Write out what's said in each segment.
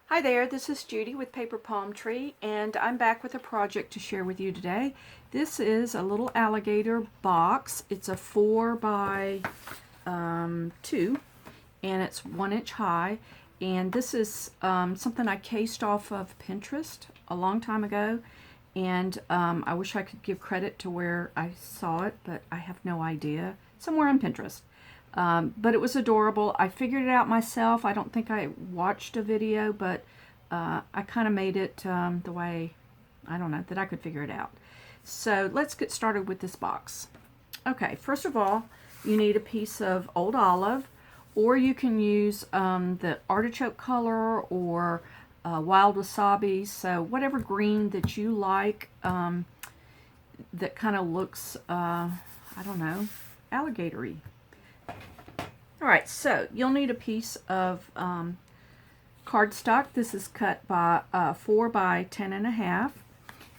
Hi there, this is Judy with Paper Palm Tree, and I'm back with a project to share with you today. This is a little alligator box. It's a 4 by 2, and it's 1 inch high. And this is something I cased off of Pinterest a long time ago, and I wish I could give credit to where I saw it, but I have no idea. Somewhere on Pinterest. But it was adorable. I figured it out myself. I don't think I watched a video, but I kind of made it the way, I don't know, that I could figure it out. So let's get started with this box. Okay, first of all, you need a piece of old olive, or you can use the artichoke color or wild wasabi. So whatever green that you like that kind of looks, I don't know, alligatory. All right, so you'll need a piece of cardstock. This is cut by 4 by 10.5,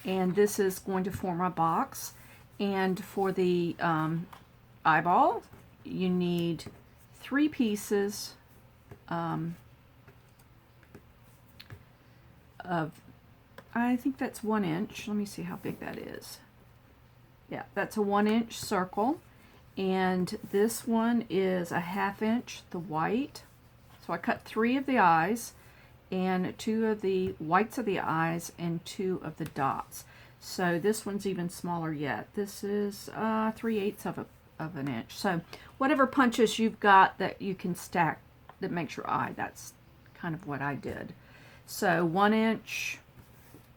and this is going to form a box. And for the eyeball, you need 3 pieces of, I think that's 1 inch. Let me see how big that is. Yeah, that's a 1 inch circle. And this one is a 1/2 inch, the white. So I cut 3 of the eyes and 2 of the whites of the eyes and 2 of the dots. So this one's even smaller yet. This is 3/8 of an inch. So whatever punches you've got that you can stack that makes your eye, that's kind of what I did. So 1 inch,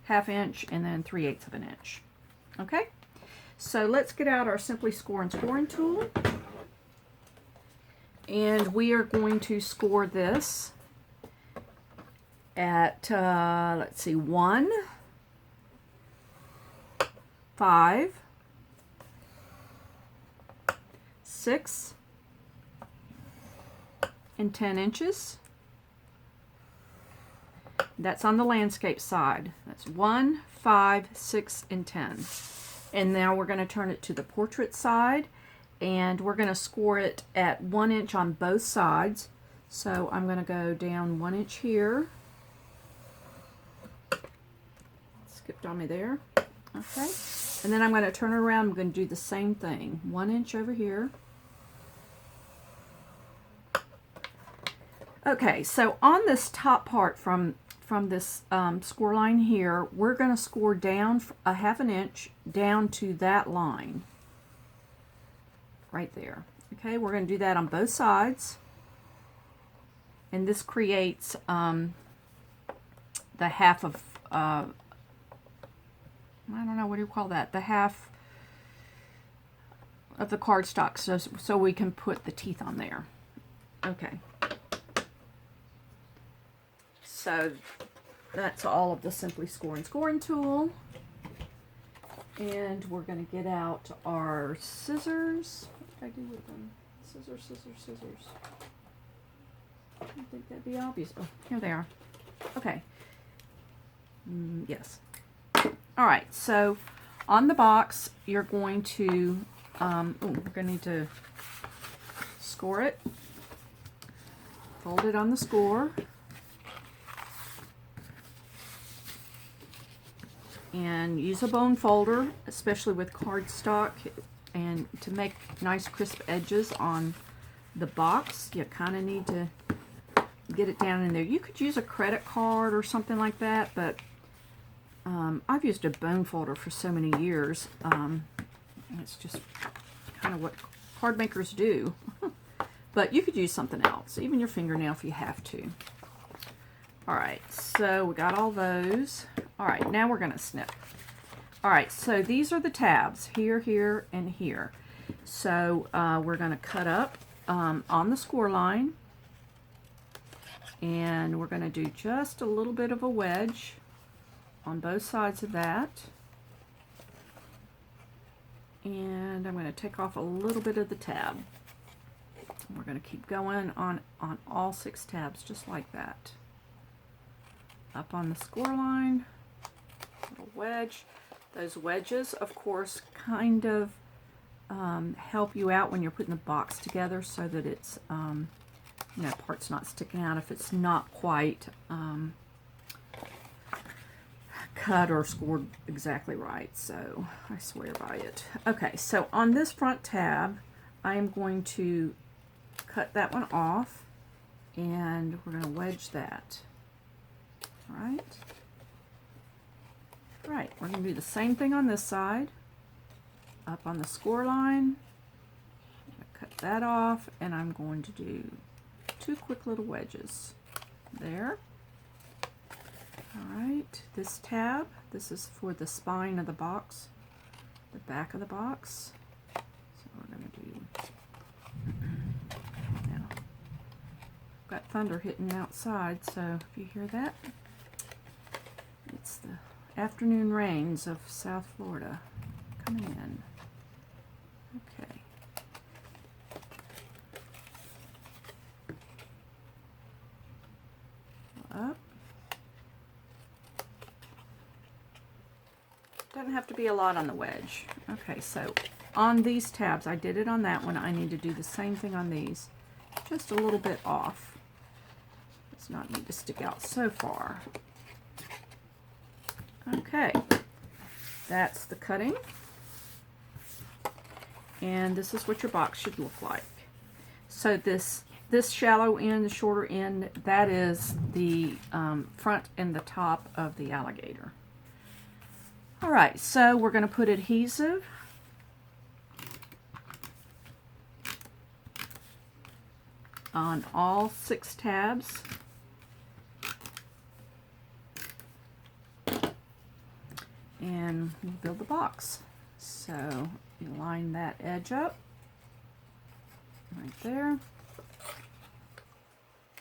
1/2 inch, and then 3/8 of an inch. Okay? So let's get out our Simply Score and Scoring tool. And we are going to score this at, let's see, 1, 5, 6, and 10 inches. That's on the landscape side. That's 1, 5, 6, and 10. And now we're going to turn it to the portrait side, and we're going to score it at 1 inch on both sides. So I'm going to go down 1 inch here. Skipped on me there. Okay. And then I'm going to turn it around. I'm going to do the same thing. 1 inch over here. Okay, so on this top part from this score line here, we're going to score down a 1/2 inch down to that line right there. Okay, we're going to do that on both sides, and this creates the half of I don't know, what do you call that, the half of the cardstock, so we can put the teeth on there. Okay. So that's all of the Simply Score and Scoring tool. And we're going to get out our scissors. What did I do with them? Scissors, scissors, scissors. I don't think that'd be obvious. Oh, here they are. Okay. Yes. All right, so on the box, you're going to, we're going to need to score it. Fold it on the score. And use a bone folder, especially with cardstock, and to make nice crisp edges on the box, you kind of need to get it down in there. You could use a credit card or something like that, but I've used a bone folder for so many years. It's just kind of what card makers do. But you could use something else, even your fingernail if you have to. All right, so we got all those. All right, now we're going to snip. All right, so these are the tabs, here, here, and here. So we're going to cut up on the score line, and we're going to do just a little bit of a wedge on both sides of that. And I'm going to take off a little bit of the tab. And we're going to keep going on all 6 tabs, just like that. Up on the score line, little wedge. Those wedges, of course, kind of help you out when you're putting the box together, so that it's, you know, part's not sticking out if it's not quite cut or scored exactly right, so I swear by it. Okay, so on this front tab, I am going to cut that one off, and we're going to wedge that. All right. Right, we're going to do the same thing on this side. Up on the score line, cut that off, and I'm going to do 2 quick little wedges there. All right, this tab, this is for the spine of the box, the back of the box. So we're going to do, now, got thunder hitting outside, so if you hear that, it's the afternoon rains of South Florida coming in. Okay. Up. Doesn't have to be a lot on the wedge. Okay, so on these tabs, I did it on that one. I need to do the same thing on these. Just a little bit off. Does not need to stick out so far. Okay, that's the cutting. And this is what your box should look like. So this shallow end, the shorter end, that is the front and the top of the alligator. All right, so we're going to put adhesive on all 6 tabs. And we'll build the box. So you line that edge up right there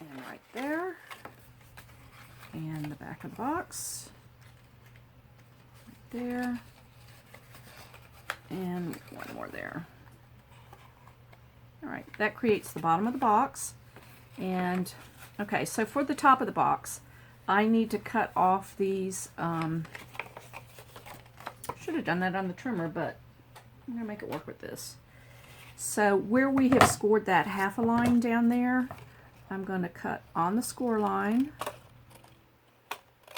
and right there, and the back of the box right there, and one more there. All right, that creates the bottom of the box. And okay, so for the top of the box, I need to cut off these. Should have done that on the trimmer, but I'm going to make it work with this. So where we have scored that half a line down there, I'm going to cut on the score line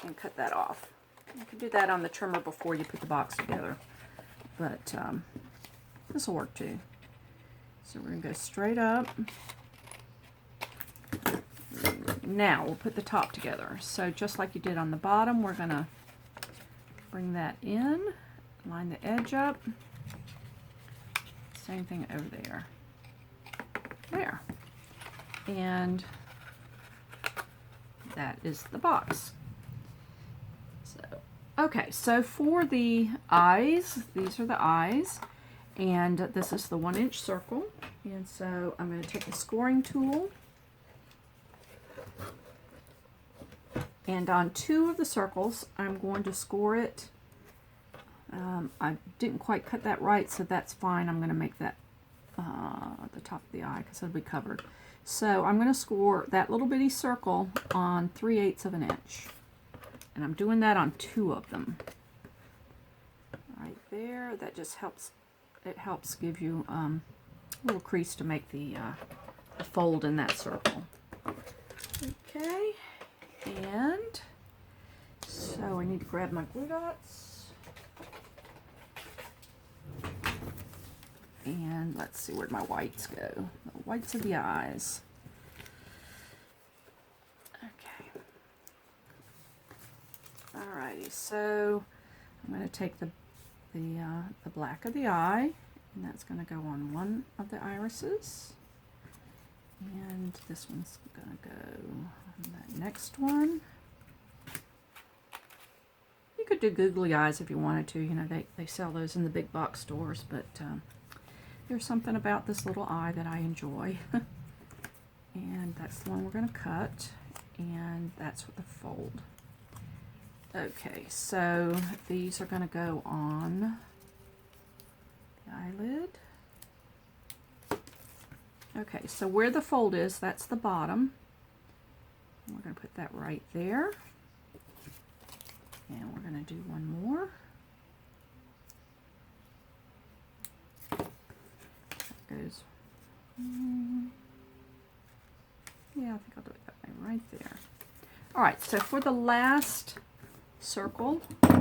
and cut that off. You can do that on the trimmer before you put the box together, but this will work too. So we're going to go straight up. Now we'll put the top together. So just like you did on the bottom, we're going to bring that in, line the edge up. Same thing over there. There. And that is the box. So, okay, so for the eyes, these are the eyes, and this is the 1-inch circle. And so I'm going to take the scoring tool, and on 2 of the circles, I'm going to score it. I didn't quite cut that right, so that's fine. I'm going to make that the top of the eye because it'll be covered. So I'm going to score that little bitty circle on 3/8 of an inch. And I'm doing that on 2 of them. Right there. That just helps. It helps give you a little crease to make the fold in that circle. Okay. And so I need to grab my glue dots. And let's see, where'd my whites go? The whites of the eyes. Okay. Alrighty, so I'm going to take the black of the eye, and that's going to go on one of the irises. And this one's going to go on that next one. You could do googly eyes if you wanted to. You know, they sell those in the big box stores, but there's something about this little eye that I enjoy. And that's the one we're going to cut, and that's with the fold. Okay, so these are going to go on the eyelid. Okay, so where the fold is, that's the bottom. And we're going to put that right there. And we're going to do one more. That goes, yeah, I think I'll do it that way, right there. All right, so for the last circle, I'm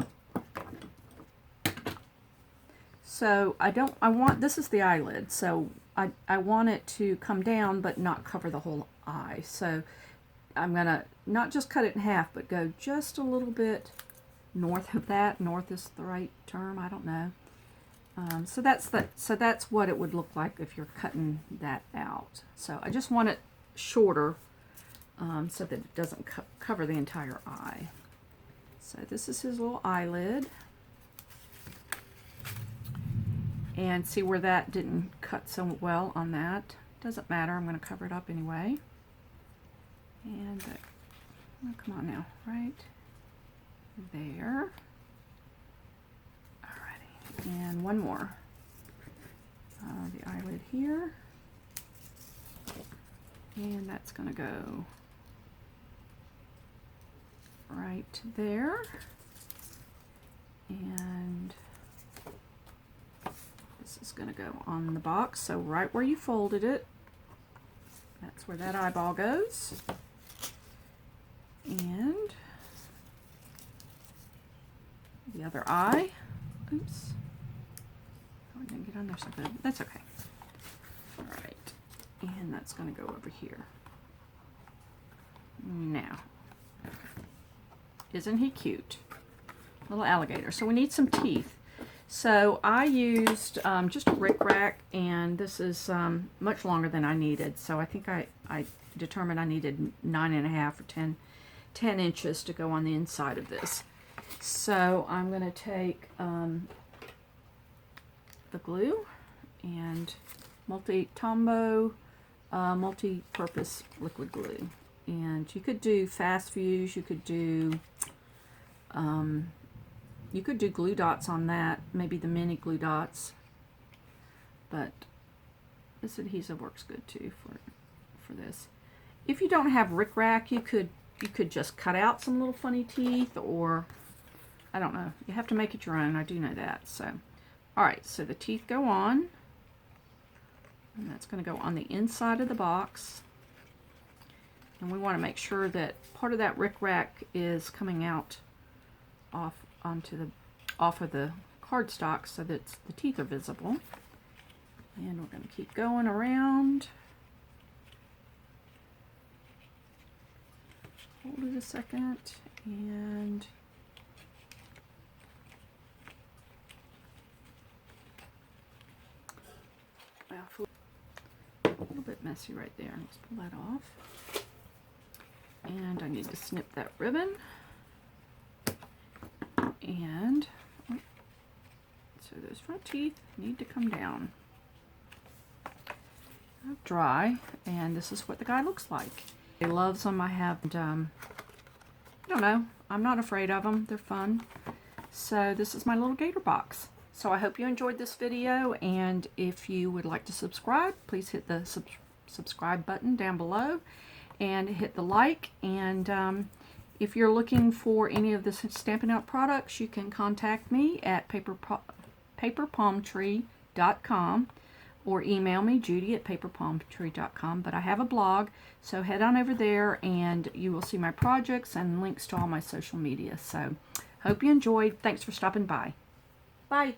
So this is the eyelid, so I want it to come down but not cover the whole eye. So I'm gonna not just cut it in half, but go just a little bit north of that. North is the right term, I don't know. So that's what it would look like if you're cutting that out. So I just want it shorter so that it doesn't cover the entire eye. So this is his little eyelid. And see where that didn't cut so well on that? Doesn't matter, I'm going to cover it up anyway. And oh, come on now, right there. Alrighty, and one more. The eyelid here. And that's going to go right there. And this is going to go on the box, so right where you folded it, that's where that eyeball goes. And the other eye. Oops. Oh, I didn't get on there so good. That's okay. All right. And that's going to go over here. Now, isn't he cute? Little alligator. So we need some teeth. So I used just a rickrack, and this is much longer than I needed. So I think I determined I needed 9.5 or 10 inches to go on the inside of this. So I'm going to take the glue and multi-purpose liquid glue. And you could do fast fuse, you could do glue dots on that, maybe the mini glue dots, but this adhesive works good too for this. If you don't have rickrack, you could just cut out some little funny teeth, or I don't know. You have to make it your own. I do know that. So, all right. So the teeth go on, and that's going to go on the inside of the box. And we want to make sure that part of that rickrack is coming out off of the cardstock so that the teeth are visible. And we're going to keep going around. Hold it a second, and well, a little bit messy right there. Let's pull that off. And I need to snip that ribbon. And so those front teeth need to come down. Dry, and this is what the guy looks like. He loves them. I have, I don't know, I'm not afraid of them. They're fun. So this is my little gator box. So I hope you enjoyed this video, and if you would like to subscribe, please hit the subscribe button down below and hit the like. And if you're looking for any of the Stampin' Out! Products, you can contact me at paperpalmtree.com or email me, Judy@paperpalmtree.com. But I have a blog, so head on over there and you will see my projects and links to all my social media. So hope you enjoyed. Thanks for stopping by. Bye.